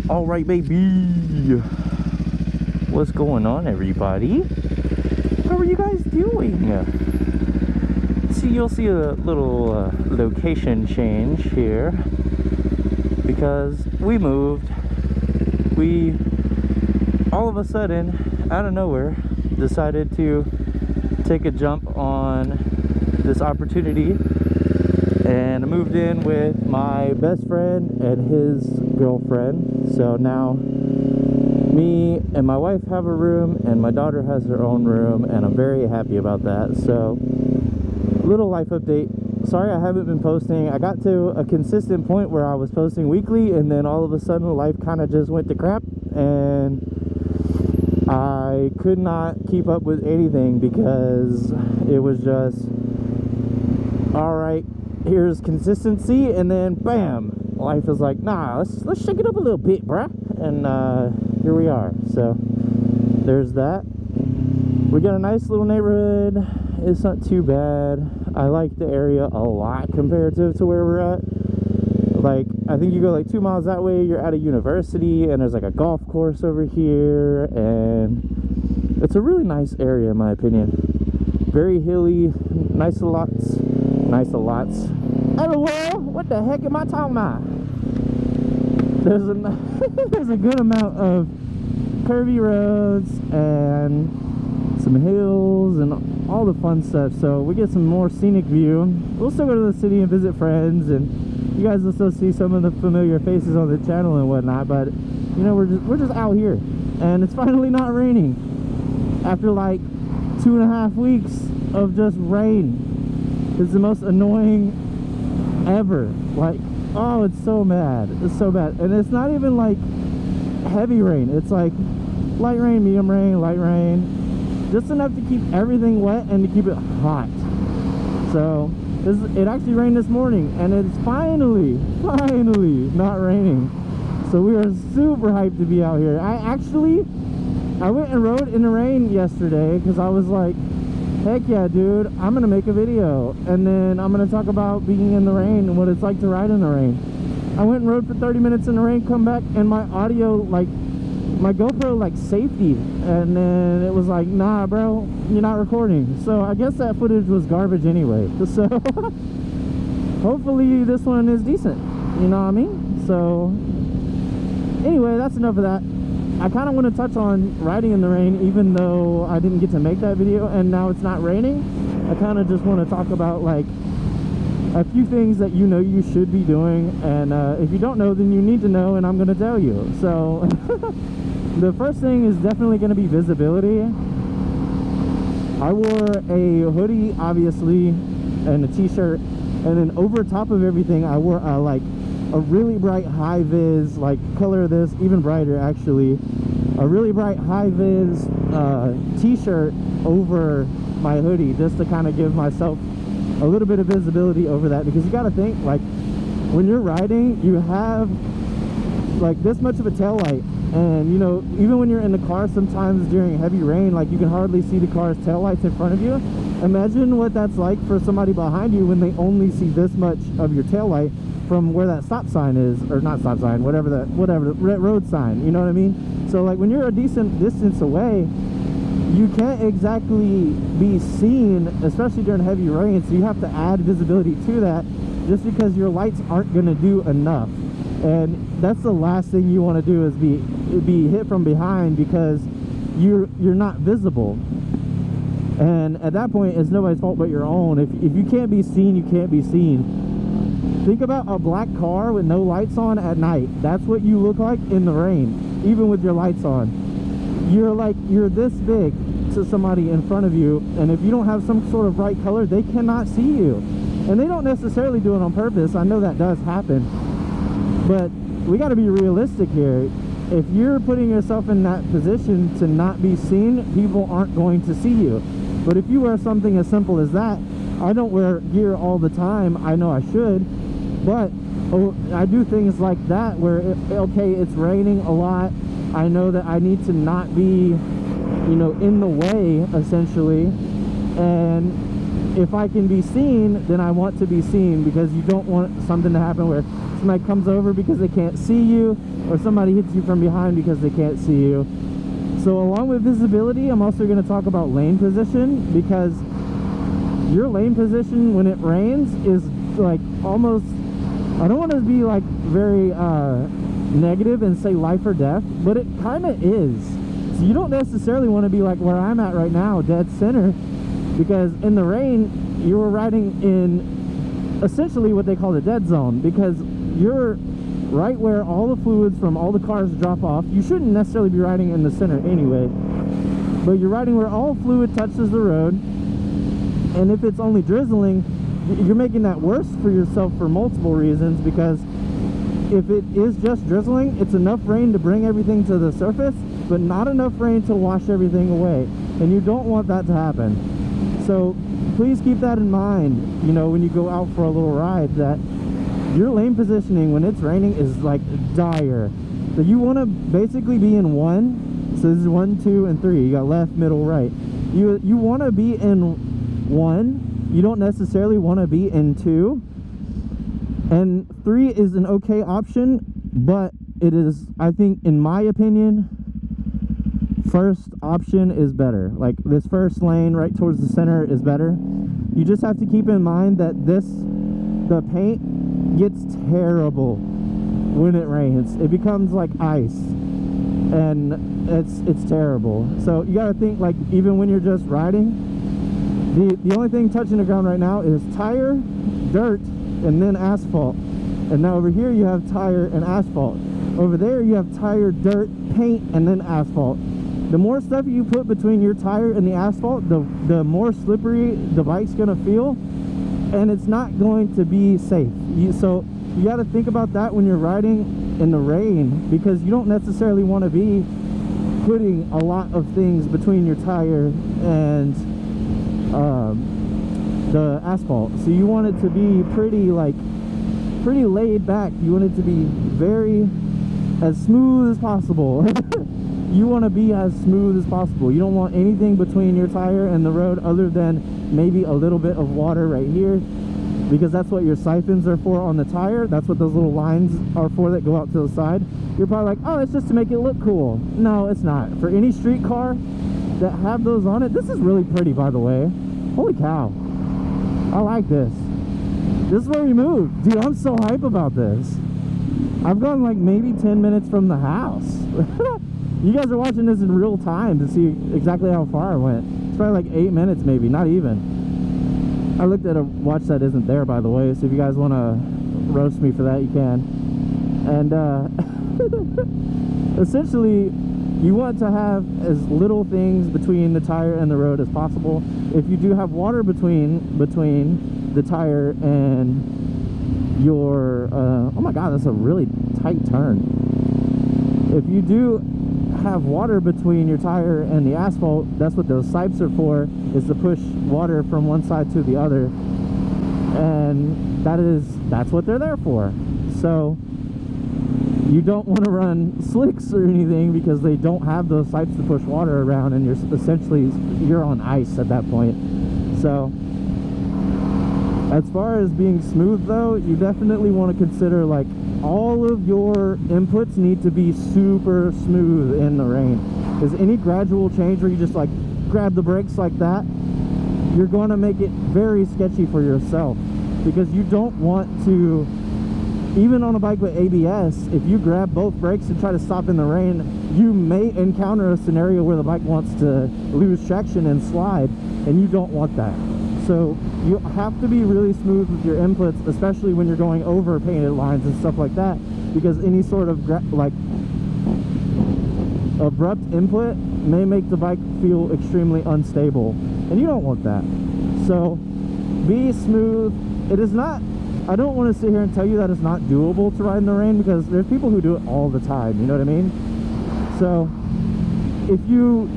All right, baby. What's going on, everybody? How are you guys doing? See, you'll see a little location change here because we moved. We all of a sudden, out of nowhere, decided to take a jump on this opportunity, and I moved in with my best friend and his girlfriend. So now me and my wife have a room and my daughter has her own room, and I'm very happy about that. So little life update. Sorry I haven't been posting. I got to a consistent point where I was posting weekly, and then all of a sudden life kind of just went to crap, and I could not keep up with anything because it was just, all right, here's consistency, and then bam, life is like, nah, let's shake it up a little bit, bruh. And here we are. So there's that. We got a nice little neighborhood. It's not too bad. I like the area a lot comparative to where we're at. Like, I think you go like 2 miles that way, you're at a university, and there's like a golf course over here, and it's a really nice area in my opinion. Very hilly, nice lots. LOL, what the heck am I talking about? There's a good amount of curvy roads and some hills and all the fun stuff, so we get some more scenic view. We'll still go to the city and visit friends, and you guys will still see some of the familiar faces on the channel and whatnot, but you know, we're just out here, and it's finally not raining after like 2.5 weeks of just rain. It's the most annoying ever. Like, oh, it's so bad. It's so bad. And it's not even like heavy rain. It's like light rain, medium rain, light rain. Just enough to keep everything wet and to keep it hot. So it actually rained this morning, and it's finally not raining. So we are super hyped to be out here. I went and rode in the rain yesterday because I was like, heck yeah, dude, I'm gonna make a video, and then I'm gonna talk about being in the rain and what it's like to ride in the rain. I went and rode for 30 minutes in the rain, come back, and my audio, like, my GoPro, like, safety, and then it was like, nah, bro, you're not recording. So I guess that footage was garbage anyway. So hopefully this one is decent, you know what I mean? So anyway, that's enough of that. I kind of want to touch on riding in the rain, even though I didn't get to make that video and now it's not raining. I kind of just want to talk about like a few things that you know you should be doing, and if you don't know, then you need to know, and I'm going to tell you. So the first thing is definitely going to be visibility. I wore a hoodie, obviously, and a t-shirt, and then over top of everything I wore like a really bright high vis, like color of this, even brighter actually, a really bright high vis t-shirt over my hoodie, just to kind of give myself a little bit of visibility over that, because you got to think, like, when you're riding, you have like this much of a tail light, and you know, even when you're in the car, sometimes during heavy rain, like, you can hardly see the car's tail lights in front of you. Imagine what that's like for somebody behind you when they only see this much of your tail light from where that stop sign is, or not stop sign, whatever the road sign, you know what I mean? So like, when you're a decent distance away, you can't exactly be seen, especially during heavy rain, so you have to add visibility to that, just because your lights aren't going to do enough. And that's the last thing you want to do, is be hit from behind, because you're not visible. And at that point, it's nobody's fault but your own. If you can't be seen, you can't be seen. Think about a black car with no lights on at night. That's what you look like in the rain, even with your lights on. You're this big to somebody in front of you, and if you don't have some sort of bright color, they cannot see you. And they don't necessarily do it on purpose. I know that does happen, but we got to be realistic here. If you're putting yourself in that position to not be seen, people aren't going to see you. But if you wear something as simple as that, I don't wear gear all the time, I know I should, but I do things like that where, okay, it's raining a lot, I know that I need to not be, you know, in the way, essentially, and if I can be seen, then I want to be seen, because you don't want something to happen where somebody comes over because they can't see you, or somebody hits you from behind because they can't see you. So along with visibility, I'm also going to talk about lane position, because your lane position when it rains is like almost, I don't want to be like very negative and say life or death, but it kind of is. So you don't necessarily want to be like where I'm at right now, dead center, because in the rain you were riding in essentially what they call the dead zone, because you're right where all the fluids from all the cars drop off. You shouldn't necessarily be riding in the center anyway, but you're riding where all fluid touches the road. And if it's only drizzling, you're making that worse for yourself for multiple reasons, because if it is just drizzling, it's enough rain to bring everything to the surface, but not enough rain to wash everything away, and you don't want that to happen. So please keep that in mind, you know, when you go out for a little ride, that your lane positioning when it's raining is like dire. So you want to basically be in one. So this is 1, 2, and 3. You got left, middle, right. You want to be in 1. You don't necessarily want to be in 2. And 3 is an okay option, but it is, I think, in my opinion, first option is better. Like this first lane right towards the center is better. You just have to keep in mind that the paint gets terrible when it rains. It becomes like ice, and it's terrible. So you got to think, like, even when you're just riding, the only thing touching the ground right now is tire, dirt, and then asphalt. And now over here you have tire and asphalt. Over there you have tire, dirt, paint, and then asphalt. The more stuff you put between your tire and the asphalt, the more slippery the bike's gonna feel, and it's not going to be safe. So you got to think about that when you're riding in the rain, because you don't necessarily want to be putting a lot of things between your tire and the asphalt. So you want it to be pretty laid back. You want it to be very as smooth as possible. You want to be as smooth as possible. You don't want anything between your tire and the road other than maybe a little bit of water right here, because that's what your siphons are for on the tire. That's what those little lines are for that go out to the side. You're probably like, oh, it's just to make it look cool. No, it's not. For any street car that have those on it, this is really pretty, by the way. Holy cow. I like this. This is where we moved. Dude, I'm so hype about this. I've gone like maybe 10 minutes from the house. You guys are watching this in real time to see exactly how far I went. It's probably like 8 minutes maybe, not even. I looked at a watch that isn't there, by the way, so if you guys want to roast me for that, you can. And essentially, you want to have as little things between the tire and the road as possible. If you do have water between the tire and your oh my god, that's a really tight turn. If you do have water between your tire and the asphalt, that's what those sipes are for, is to push water from one side to the other, and that's what they're there for. So you don't want to run slicks or anything, because they don't have those sipes to push water around, and you're on ice at that point. So as far as being smooth though, you definitely want to consider, like, all of your inputs need to be super smooth in the rain, because any gradual change where you just like grab the brakes like that, you're going to make it very sketchy for yourself, because you don't want to, even on a bike with ABS, if you grab both brakes and try to stop in the rain, you may encounter a scenario where the bike wants to lose traction and slide, and you don't want that. So you have to be really smooth with your inputs, especially when you're going over painted lines and stuff like that, because any sort of like abrupt input may make the bike feel extremely unstable, and you don't want that. So be smooth. It is not, I don't want to sit here and tell you that it's not doable to ride in the rain, because there's people who do it all the time, you know what I mean? So if you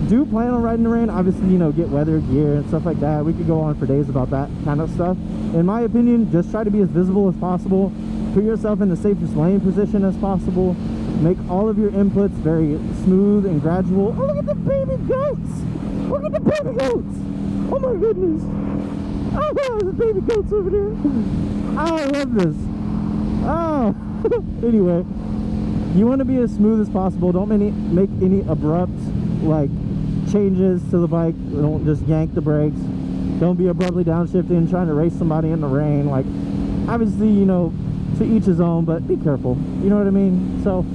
do plan on riding in the rain, obviously, you know, get weather gear and stuff like that. We could go on for days about that kind of stuff. In my opinion, just try to be as visible as possible. Put yourself in the safest lane position as possible. Make all of your inputs very smooth and gradual. Oh, look at the baby goats! Look at the baby goats! Oh my goodness! Oh, there's baby goats over there. Oh, I love this. Oh, anyway, you want to be as smooth as possible. Don't make any abrupt like changes to the bike. Don't just yank the brakes. Don't be abruptly downshifting, trying to race somebody in the rain. Like, obviously, you know, to each his own, but be careful. You know what I mean? So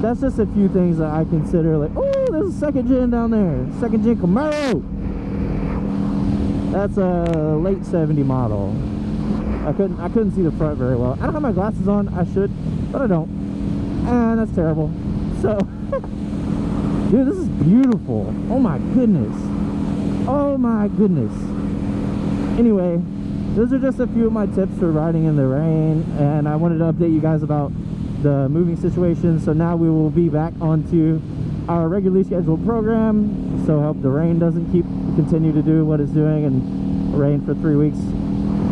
that's just a few things that I consider. Like, oh, there's a second gen down there, second gen Camaro. That's a late 70 model. I couldn't see the front very well. I don't have my glasses on. I should, but I don't. And that's terrible. So, dude, this is beautiful. Oh my goodness. Oh my goodness. Anyway, those are just a few of my tips for riding in the rain, and I wanted to update you guys about the moving situation. So now we will be back onto our regularly scheduled program, so hope the rain doesn't continue to do what it's doing and rain for 3 weeks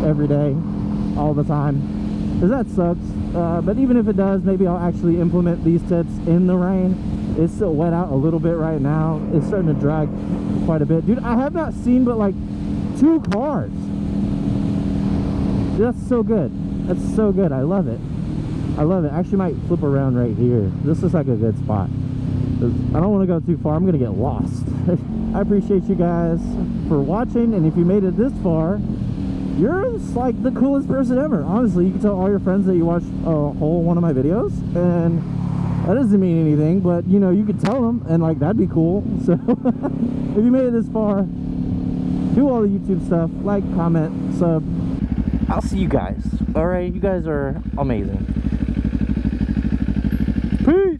every day all the time, because that sucks. But even if it does, maybe I'll actually implement these tips in the rain. It's still wet out a little bit right now. It's starting to drag quite a bit. Dude, I have not seen but like 2 cars. That's so good. That's so good. I love it. I love it. I actually might flip around right here. This looks like a good spot. I don't want to go too far. I'm going to get lost. I appreciate you guys for watching, and if you made it this far, you're like the coolest person ever. Honestly, you can tell all your friends that you watched a whole one of my videos, and that doesn't mean anything, but you know, you could tell them, and like, that'd be cool. So if you made it this far, do all the YouTube stuff, like, comment, sub. I'll see you guys. All right, you guys are amazing. Peace.